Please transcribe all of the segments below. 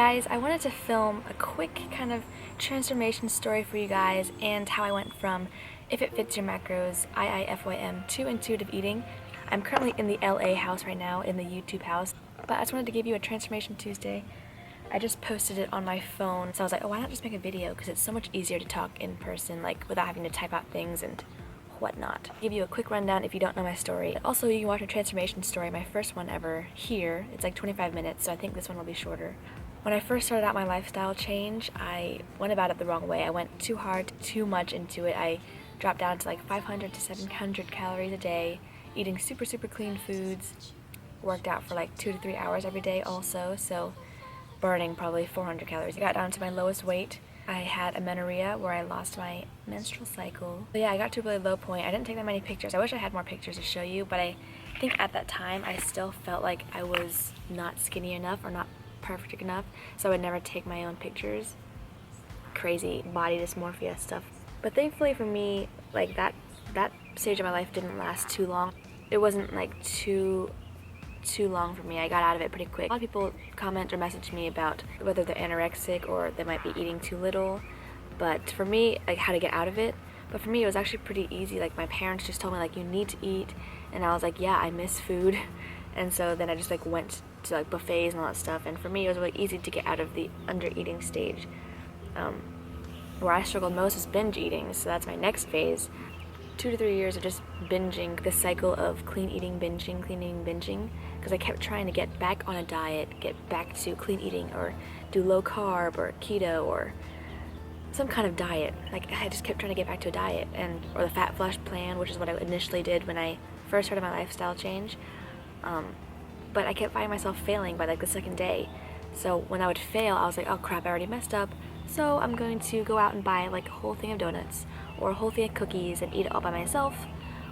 guys, I wanted to film a quick kind of transformation story for you guys and how I went from If It Fits Your Macros, IIFYM, to intuitive eating. I'm currently in the LA house right now, in the YouTube house, but I just wanted to give you a Transformation Tuesday. I just posted it on my phone, so I was like, oh, why not just make a video, because it's so much easier to talk in person, like without having to type out things and whatnot. I'll give you a quick rundown if you don't know my story. Also, you can watch a transformation story, my first one ever, here. It's like 25 minutes, so I think this one will be shorter. When I first started out my lifestyle change, I went about it the wrong way. I went too hard, too much into it. I dropped down to like 500 to 700 calories a day, eating super clean foods, worked out for like 2 to 3 hours every day also, so burning probably 400 calories. I got down to my lowest weight. I had amenorrhea where I lost my menstrual cycle. But yeah, I got to a really low point. I didn't take that many pictures. I wish I had more pictures to show you, but I think at that time I still felt like I was not skinny enough or not perfect enough, so I would never take my own pictures. Crazy body dysmorphia stuff. But thankfully for me, like that stage of my life didn't last too long. It wasn't like too long for me. I got out of it pretty quick. A lot of people comment or message me about whether they're anorexic or they might be eating too little, but for me, like how to get out of it. But for me, it was actually pretty easy. Like my parents just told me like, you need to eat, and I was like, yeah, I miss food. And so then I just like went to like buffets and all that stuff, and for me it was really easy to get out of the under eating stage. Where I struggled most was binge eating, so that's my next phase. 2 to 3 years of just binging, this cycle of clean eating, binging, because I kept trying to get back on a diet, get back to clean eating, or do low carb or keto or some kind of diet. Like I just kept trying to get back to a diet, or the Fat Flush plan, which is what I initially did when I first started my lifestyle change. But I kept finding myself failing by like the second day. So when I would fail, I was like, oh crap, I already messed up. So I'm going to go out and buy like a whole thing of donuts or a whole thing of cookies and eat it all by myself,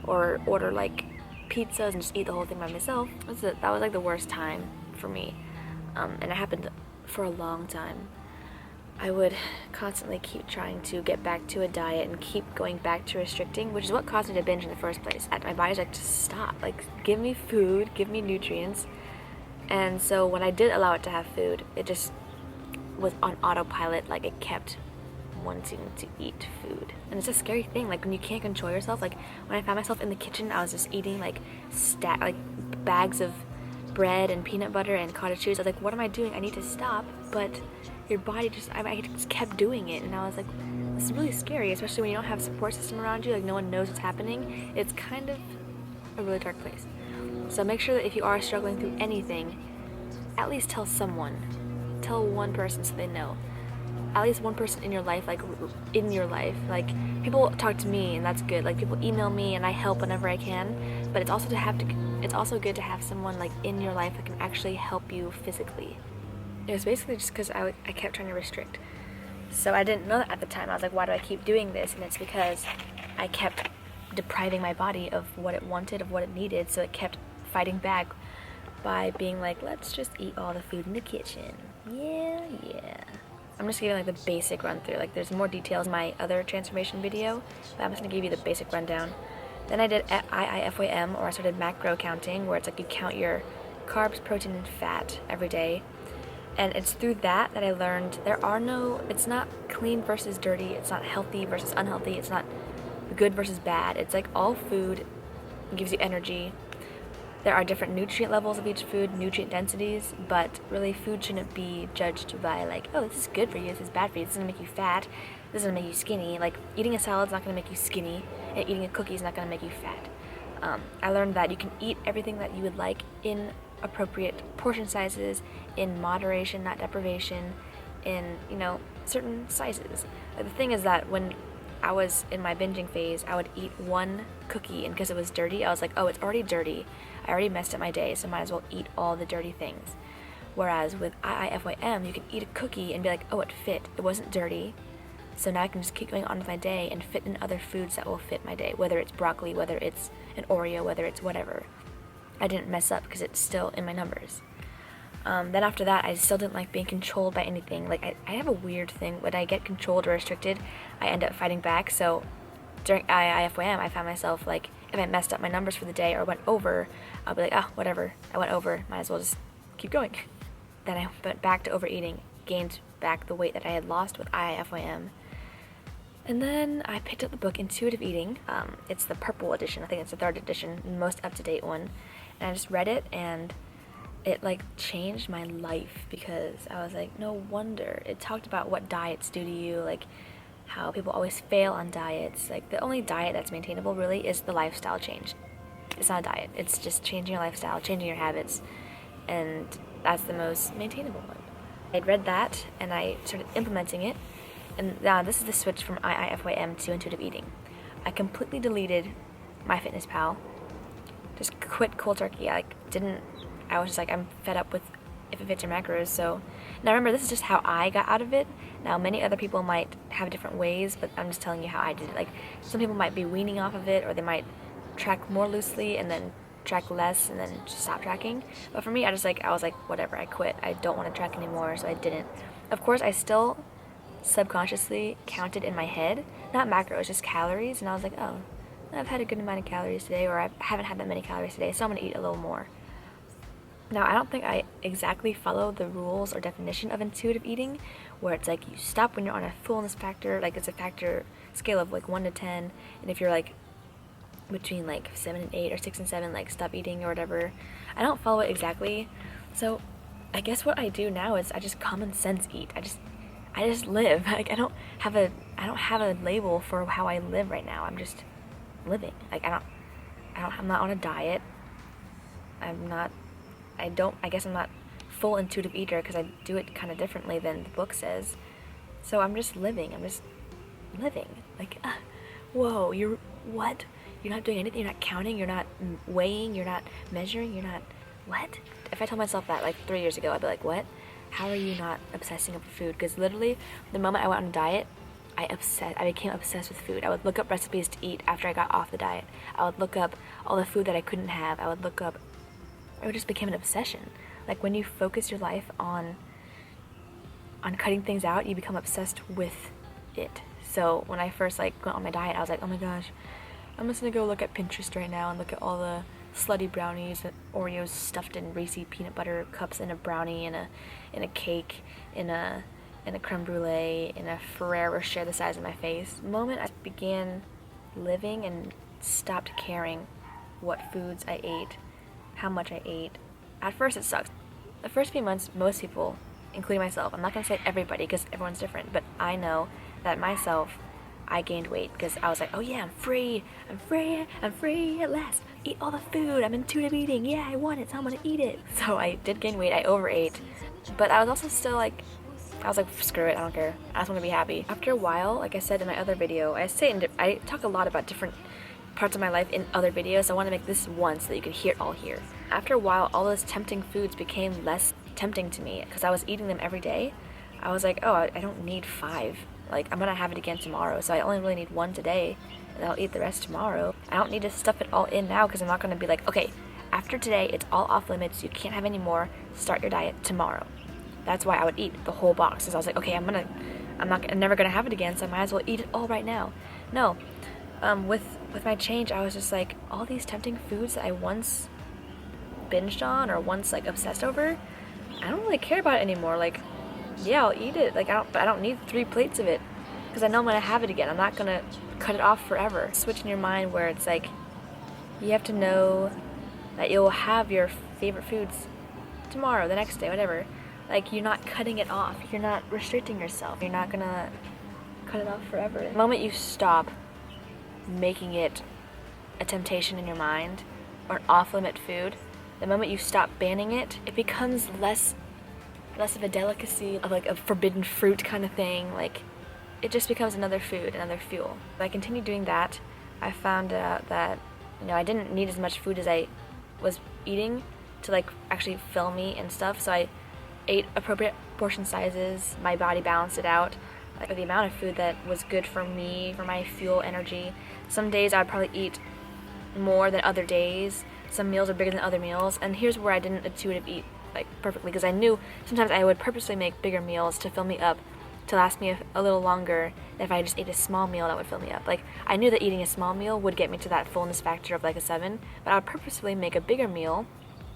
or order like pizzas and just eat the whole thing by myself. That was like the worst time for me. And it happened for a long time. I would constantly keep trying to get back to a diet and keep going back to restricting, which is what caused me to binge in the first place. My body's like, just stop. Like, give me food, give me nutrients. And so when I did allow it to have food, it just was on autopilot. Like, it kept wanting to eat food. And it's a scary thing, like when you can't control yourself. Like when I found myself in the kitchen, I was just eating like bags of bread and peanut butter and cottage cheese. I was like, what am I doing? I need to stop. But your body I just kept doing it, and I was like, this is really scary, especially when you don't have a support system around you, like no one knows what's happening. It's kind of a really dark place. So make sure that if you are struggling through anything, at least tell someone. Tell one person so they know. At least one person in your life, like people talk to me and that's good. Like people email me and I help whenever I can, but it's also good to have someone like in your life that can actually help you physically. It was basically just because I kept trying to restrict. So I didn't know that at the time. I was like, why do I keep doing this? And it's because I kept depriving my body of what it wanted, of what it needed, so it kept fighting back by being like, let's just eat all the food in the kitchen. Yeah. I'm just giving like the basic run through. Like there's more details in my other transformation video, but I'm just gonna give you the basic rundown. Then I did IIFYM, or I started macro counting, where it's like you count your carbs, protein, and fat every day. And it's through that I learned it's not clean versus dirty, it's not healthy versus unhealthy, it's not good versus bad. It's like all food gives you energy. There are different nutrient levels of each food, nutrient densities, but really food shouldn't be judged by like, oh, this is good for you, this is bad for you, this is gonna make you fat, this is gonna make you skinny. Like eating a salad's not gonna make you skinny, and eating a cookie is not gonna make you fat. I learned that you can eat everything that you would like in appropriate portion sizes, in moderation, not deprivation, in certain sizes. But the thing is that when I was in my binging phase, I would eat one cookie, and because it was dirty, I was like, oh, it's already dirty. I already messed up my day, so might as well eat all the dirty things. Whereas with IIFYM, you can eat a cookie and be like, oh, it fit. It wasn't dirty. So now I can just keep going on with my day and fit in other foods that will fit my day, whether it's broccoli, whether it's an Oreo, whether it's whatever. I didn't mess up because it's still in my numbers. Then after that, I still didn't like being controlled by anything. Like I have a weird thing. When I get controlled or restricted, I end up fighting back. So during IIFYM, I found myself like, if I messed up my numbers for the day or went over, I'll be like, oh, whatever, I went over, might as well just keep going. Then I went back to overeating, gained back the weight that I had lost with IIFYM. And then I picked up the book Intuitive Eating. It's the purple edition. I think it's the 3rd edition, the most up-to-date one. And I just read it, and it like changed my life, because I was like, no wonder. It talked about what diets do to you, like how people always fail on diets. Like the only diet that's maintainable really is the lifestyle change. It's not a diet. It's just changing your lifestyle, changing your habits, and that's the most maintainable one. I'd read that, and I started implementing it, and now this is the switch from IIFYM to intuitive eating. I completely deleted MyFitnessPal, just quit cold turkey. I was just like, I'm fed up with If It Fits Your Macros. So now remember, this is just how I got out of it. Now many other people might have different ways, but I'm just telling you how I did it. Like some people might be weaning off of it, or they might track more loosely and then track less and then just stop tracking. But for me, I was like, whatever, I quit. I don't want to track anymore, so I didn't. Of course, I still subconsciously counted in my head, not macros, just calories, and I was like, oh, I've had a good amount of calories today, or I haven't had that many calories today, so I'm gonna eat a little more. Now, I don't think I exactly follow the rules or definition of intuitive eating, where it's like you stop when you're on a fullness factor, like it's a factor scale of like 1 to 10, and if you're like between like 7 and 8 or 6 and 7, like stop eating or whatever. I don't follow it exactly, so I guess what I do now is I just common sense eat. I just live. Like I don't have a label for how I live right now. I'm just living. Like I'm not on a diet. I guess I'm not full intuitive eater, because I do it kind of differently than the book says. So I'm just living. Like, whoa, what? You're not doing anything. You're not counting. You're not weighing. You're not measuring. You're not, what? If I told myself that like 3 years ago, I'd be like, what? How are you not obsessing over food? Because literally, the moment I went on a diet, I became obsessed with food. I would look up recipes to eat after I got off the diet. I would look up all the food that I couldn't have. It just became an obsession. Like when you focus your life on cutting things out, you become obsessed with it. So when I first like went on my diet, I was like, oh my gosh, I'm just gonna go look at Pinterest right now and look at all the slutty brownies and Oreos stuffed in Reese's peanut butter cups, in a brownie, in a cake, in a creme brulee, in a Ferrero Rocher the size of my face. The moment I began living and stopped caring what foods I ate, how much I ate, at first it sucks. The first few months, most people, including myself, I'm not gonna say everybody because everyone's different, but I know that myself, I gained weight because I was like, oh yeah, I'm free at last. Eat all the food, I'm intuitive eating, yeah, I want it, so I'm gonna eat it. So I did gain weight, I overate, but I was also still like, screw it, I don't care. I just want to be happy. After a while, like I said in my other video, I talk a lot about different parts of my life in other videos, so I want to make this one so that you can hear it all here. After a while, all those tempting foods became less tempting to me because I was eating them every day. I was like, oh, I don't need 5. Like, I'm gonna have it again tomorrow, so I only really need 1 today, and I'll eat the rest tomorrow. I don't need to stuff it all in now because I'm not gonna be like, okay, after today, it's all off limits, you can't have any more, start your diet tomorrow. That's why I would eat the whole box, because I was like, okay, I'm never gonna have it again, so I might as well eat it all right now. No, with my change, I was just like, all these tempting foods that I once binged on or once like obsessed over, I don't really care about it anymore. Like, yeah, I'll eat it. Like, I don't need 3 plates of it because I know I'm gonna have it again. I'm not gonna cut it off forever. Switch in your mind where it's like, you have to know that you'll have your favorite foods tomorrow, the next day, whatever. Like, you're not cutting it off. You're not restricting yourself. You're not gonna cut it off forever. The moment you stop making it a temptation in your mind or an off-limit food, the moment you stop banning it, it becomes less of a delicacy, of like a forbidden fruit kind of thing. Like, it just becomes another food, another fuel. If I continued doing that, I found out that, I didn't need as much food as I was eating to like actually fill me and stuff, so I ate appropriate portion sizes, my body balanced it out, like the amount of food that was good for me, for my fuel, energy. Some days I'd probably eat more than other days, some meals are bigger than other meals, and here's where I didn't intuitive eat like perfectly, because I knew sometimes I would purposely make bigger meals to fill me up, to last me a little longer than if I just ate a small meal that would fill me up. Like, I knew that eating a small meal would get me to that fullness factor of like a 7, but I would purposefully make a bigger meal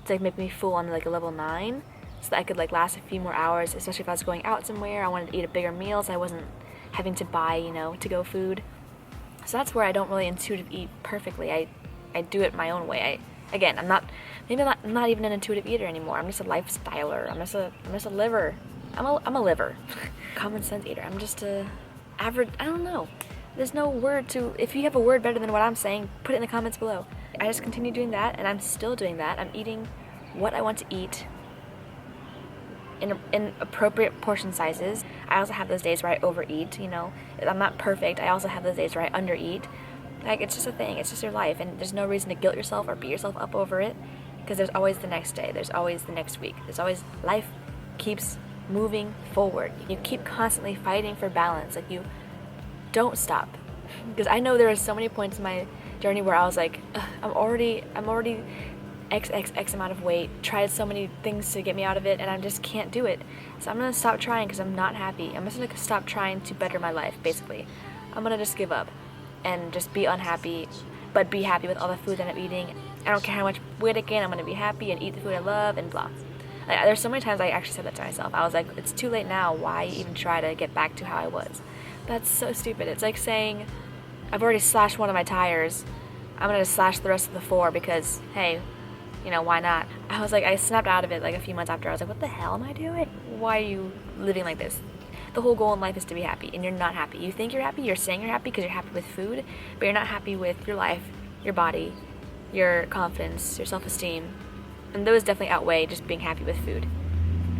to like make me full on like a level 9, so that I could like last a few more hours, especially if I was going out somewhere. I wanted to eat a bigger meal so I wasn't having to buy, to-go food. So that's where I don't really intuitive eat perfectly. I do it my own way. I'm not even an intuitive eater anymore. I'm just a lifestyler. I'm just a liver. I'm a liver. Common sense eater. I'm just a average, I don't know. There's no word to, if you have a word better than what I'm saying, put it in the comments below. I just continue doing that, and I'm still doing that. I'm eating what I want to eat in appropriate portion sizes. I also have those days where I overeat, I'm not perfect. I also have those days where I undereat. Like, it's just a thing. It's just your life, and there's no reason to guilt yourself or beat yourself up over it, because there's always the next day. There's always the next week. There's always, life keeps moving forward. You keep constantly fighting for balance. Like, you don't stop. Because I know there are so many points in my journey where I was like, I'm already X amount of weight, tried so many things to get me out of it, and I just can't do it. So I'm gonna stop trying because I'm not happy. I'm just gonna stop trying to better my life, basically. I'm gonna just give up and just be unhappy, but be happy with all the food that I'm eating. I don't care how much weight I gain, I'm gonna be happy and eat the food I love and blah. Like, there's so many times I actually said that to myself. I was like, it's too late now, why even try to get back to how I was? That's so stupid. It's like saying, I've already slashed one of my tires, I'm gonna slash the rest of the 4 because, hey, why not? I snapped out of it like a few months after. I was like, what the hell am I doing? Why are you living like this? The whole goal in life is to be happy, and you're not happy. You think you're happy, you're saying you're happy because you're happy with food, but you're not happy with your life, your body, your confidence, your self-esteem. And those definitely outweigh just being happy with food.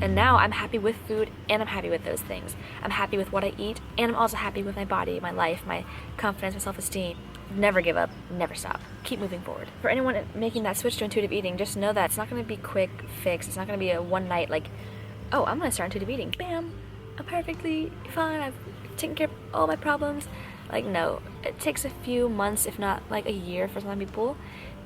And now I'm happy with food, and I'm happy with those things. I'm happy with what I eat, and I'm also happy with my body, my life, my confidence, my self-esteem. Never give up, never stop. Keep moving forward. For anyone making that switch to intuitive eating, just know that it's not going to be quick fix. It's not going to be a one night like, oh, I'm going to start intuitive eating. Bam! I'm perfectly fine. I've taken care of all my problems. Like, no. It takes a few months, if not like a year for some people,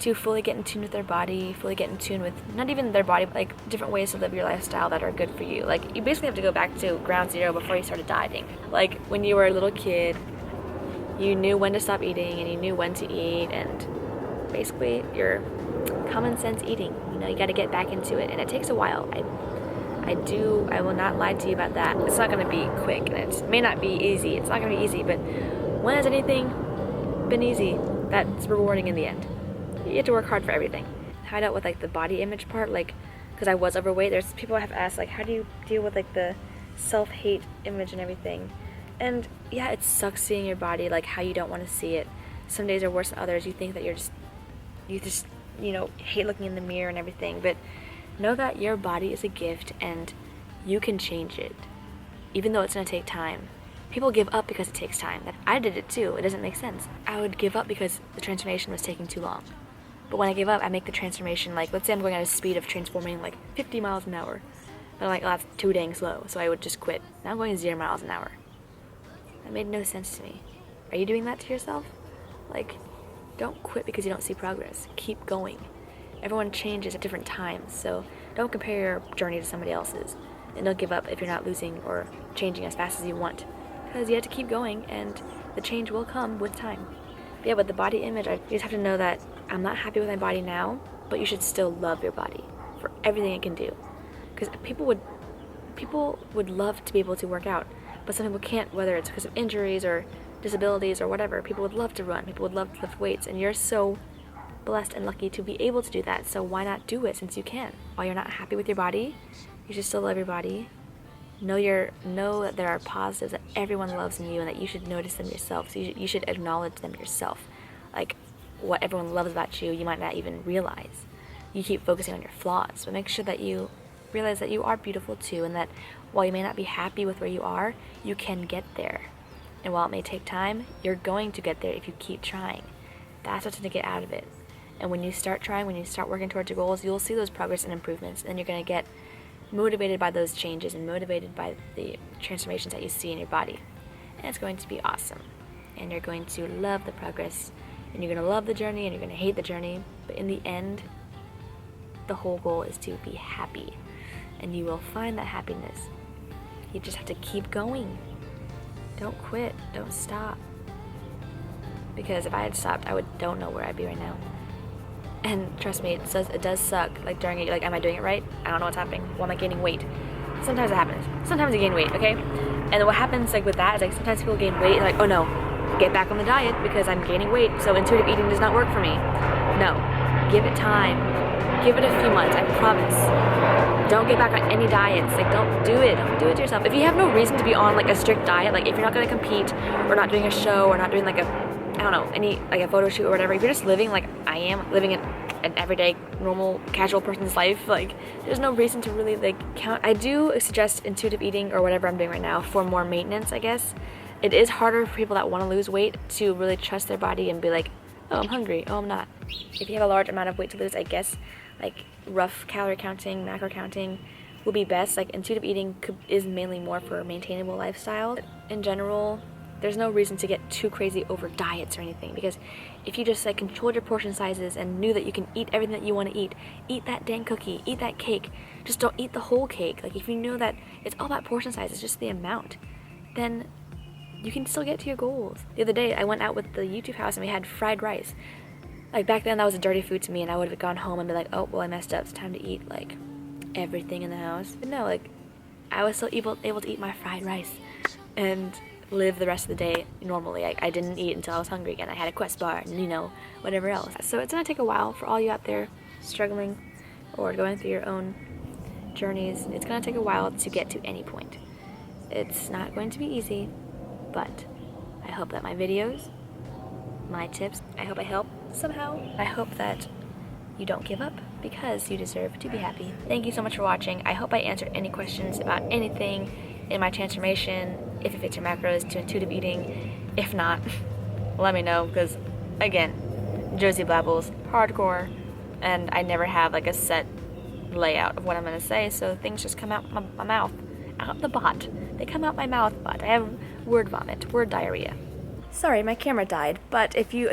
to fully get in tune with their body, fully get in tune with not even their body, but like different ways to live your lifestyle that are good for you. Like, you basically have to go back to ground zero before you started dieting. Like, when you were a little kid, you knew when to stop eating and you knew when to eat, and basically your common sense eating. You got to get back into it, and it takes a while. I will not lie to you about that. It's not going to be quick, and it may not be easy. It's not going to be easy, but when has anything been easy that's rewarding in the end? You have to work hard for everything. How I dealt with like the body image part, like, because I was overweight, there's people I have asked, like, how do you deal with like the self-hate image and everything? And yeah, it sucks seeing your body like how you don't want to see it. Some days are worse than others. You think that you just hate looking in the mirror and everything, but know that your body is a gift and you can change it, even though it's going to take time. People give up because it takes time. I did it too. It doesn't make sense. I would give up because the transformation was taking too long. But when I give up, I make the transformation, like, let's say I'm going at a speed of transforming like 50 miles an hour. But I'm like, oh, that's too dang slow, so I would just quit. Now I'm going 0 miles an hour. That made no sense to me. Are you doing that to yourself? Like, don't quit because you don't see progress. Keep going. Everyone changes at different times, so don't compare your journey to somebody else's. And don't give up if you're not losing or changing as fast as you want. Because you have to keep going, and the change will come with time. But yeah, with the body image, you just have to know that I'm not happy with my body now, but you should still love your body for everything it can do. Because people would love to be able to work out, but some people can't, whether it's because of injuries or disabilities or whatever. People would love to run, people would love to lift weights, and you're so blessed and lucky to be able to do that, so why not do it since you can? While you're not happy with your body, you should still love your body. Know that there are positives that everyone loves in you, and that you should notice them yourself. So you should acknowledge them yourself. Like, what everyone loves about you, you might not even realize. You keep focusing on your flaws, but make sure that you realize that you are beautiful too, and that while you may not be happy with where you are, you can get there. And while it may take time, you're going to get there if you keep trying. That's what's going to get out of it. And when you start trying, when you start working towards your goals, you'll see those progress and improvements, and you're going to get motivated by those changes and motivated by the transformations that you see in your body. And it's going to be awesome. And you're going to love the progress, and you're going to love the journey, and you're going to hate the journey. But in the end, the whole goal is to be happy. And you will find that happiness. You just have to keep going. Don't quit. Don't stop. Because if I had stopped, don't know where I'd be right now. And trust me, it does suck. Like during it, like, am I doing it right? I don't know what's happening. Why am I gaining weight? Sometimes it happens. Sometimes you gain weight, okay? And what happens like with that is like sometimes people gain weight and like, oh no, get back on the diet because I'm gaining weight, so intuitive eating does not work for me. No, give it time. Give it a few months, I promise. Don't get back on any diets. Like, don't do it. Don't do it to yourself. If you have no reason to be on like a strict diet, like if you're not gonna compete or not doing a show or not doing like I don't know, any like a photo shoot or whatever, if you're just living like I am, living an everyday, normal, casual person's life, like there's no reason to really like count. I do suggest intuitive eating or whatever I'm doing right now for more maintenance, I guess. It is harder for people that want to lose weight to really trust their body and be like, oh, I'm hungry, oh, I'm not. If you have a large amount of weight to lose, I guess like rough calorie counting, macro counting will be best. Like intuitive eating is mainly more for a maintainable lifestyle. In general, there's no reason to get too crazy over diets or anything, because if you just like controlled your portion sizes and knew that you can eat everything that you want to eat that dang cookie, eat that cake, just don't eat the whole cake. Like if you know that it's all about portion size, it's just the amount, then you can still get to your goals. The other day I went out with the YouTube house and we had fried rice. Like back then that was a dirty food to me and I would have gone home and be like, oh well, I messed up, it's time to eat like everything in the house. But no, like I was still able to eat my fried rice and live the rest of the day normally. I didn't eat until I was hungry again. I had a Quest bar and, you know, whatever else. So it's gonna take a while for all you out there struggling or going through your own journeys. It's gonna take a while to get to any point. It's not going to be easy, but I hope that my videos, my tips, I hope I help somehow. I hope that you don't give up because you deserve to be happy. Thank you so much for watching. I hope I answered any questions about anything in my transformation, if it fits your macros, to intuitive eating. If not, let me know, because again, Josie Blabbles, hardcore, and I never have like a set layout of what I'm gonna say, so things just come out my mouth, out the bot. They come out my mouth, but I have word vomit, word diarrhea. Sorry, my camera died, but if you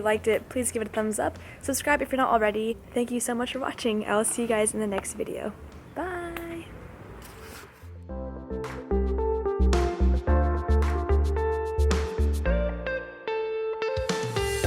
liked it, please give it a thumbs up. Subscribe if you're not already. Thank you so much for watching. I'll see you guys in the next video.